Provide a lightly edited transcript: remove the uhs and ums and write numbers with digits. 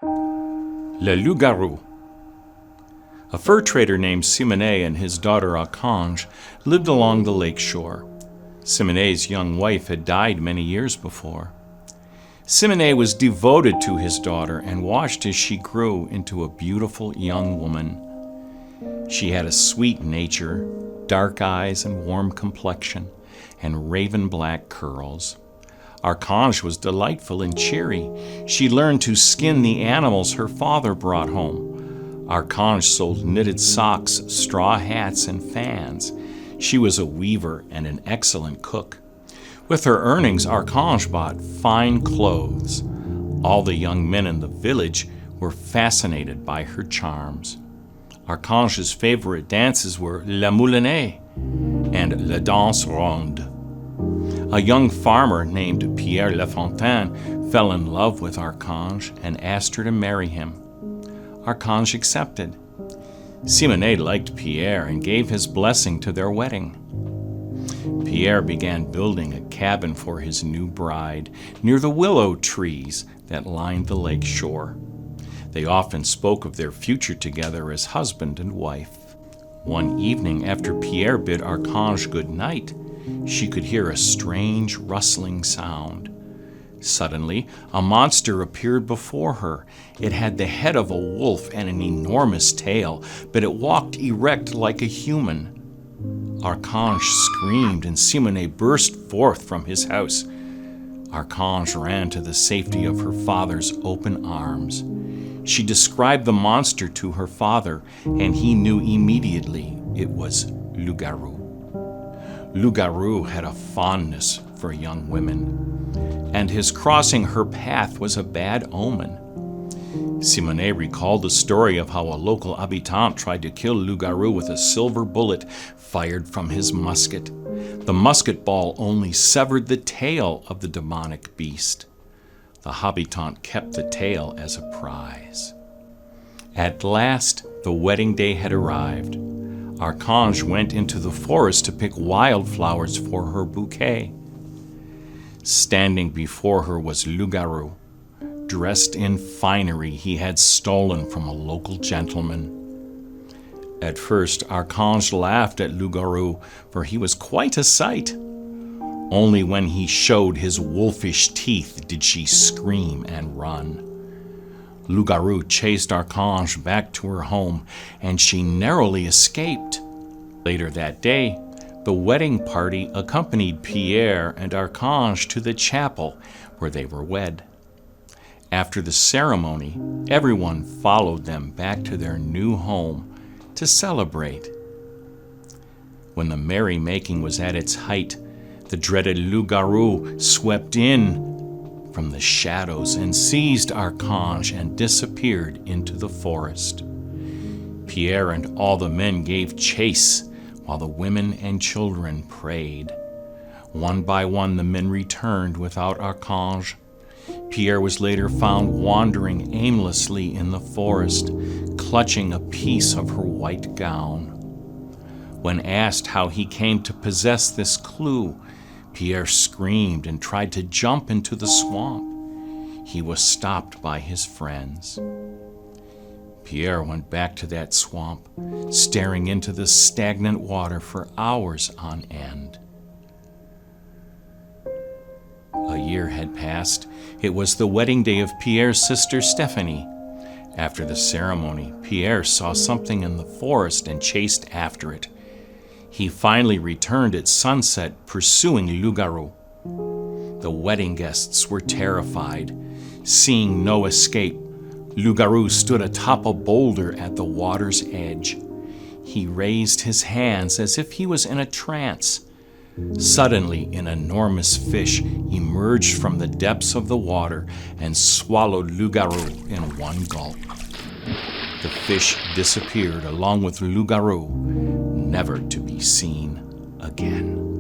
Le Loup Garou. A fur trader named Simonet and his daughter Archange lived along the lake shore. Simonet's young wife had died many years before. Simonet was devoted to his daughter and watched as she grew into a beautiful young woman. She had a sweet nature, dark eyes and warm complexion, and raven black curls. Archange was delightful and cheery. She learned to skin the animals her father brought home. Archange sold knitted socks, straw hats, and fans. She was a weaver and an excellent cook. With her earnings, Archange bought fine clothes. All the young men in the village were fascinated by her charms. Archange's favorite dances were La Moulinée and La Danse Ronde. A young farmer named Pierre Lafontaine fell in love with Archange and asked her to marry him. Archange accepted. Simonet liked Pierre and gave his blessing to their wedding. Pierre began building a cabin for his new bride near the willow trees that lined the lake shore. They often spoke of their future together as husband and wife. One evening, after Pierre bid Archange good night, she could hear a strange rustling sound. Suddenly, a monster appeared before her. It had the head of a wolf and an enormous tail, but it walked erect like a human. Archange screamed, and Simonet burst forth from his house. Archange ran to the safety of her father's open arms. She described the monster to her father, and he knew immediately it was Loup Garou. Loup Garou had a fondness for young women, and his crossing her path was a bad omen. Simonet recalled the story of how a local habitant tried to kill Loup Garou with a silver bullet fired from his musket. The musket ball only severed the tail of the demonic beast. The habitant kept the tail as a prize. At last, the wedding day had arrived. Archange went into the forest to pick wildflowers for her bouquet. Standing before her was Loup Garou, dressed in finery he had stolen from a local gentleman. At first, Archange laughed at Loup Garou, for he was quite a sight. Only when he showed his wolfish teeth did she scream and run. Loup Garou chased Archange back to her home, and she narrowly escaped. Later that day, the wedding party accompanied Pierre and Archange to the chapel where they were wed. After the ceremony, everyone followed them back to their new home to celebrate. When the merrymaking was at its height, the dreaded Loup Garou swept in from the shadows and seized Archange and disappeared into the forest. Pierre and all the men gave chase while the women and children prayed. One by one the men returned without Archange. Pierre was later found wandering aimlessly in the forest, clutching a piece of her white gown. When asked how he came to possess this clue, Pierre screamed and tried to jump into the swamp. He was stopped by his friends. Pierre went back to that swamp, staring into the stagnant water for hours on end. A year had passed. It was the wedding day of Pierre's sister Stephanie. After the ceremony, Pierre saw something in the forest and chased after it. He finally returned at sunset, pursuing Loup Garou. The wedding guests were terrified. Seeing no escape, Loup Garou stood atop a boulder at the water's edge. He raised his hands as if he was in a trance. Suddenly, an enormous fish emerged from the depths of the water and swallowed Loup Garou in one gulp. The fish disappeared along with Loup Garou, never to be seen again.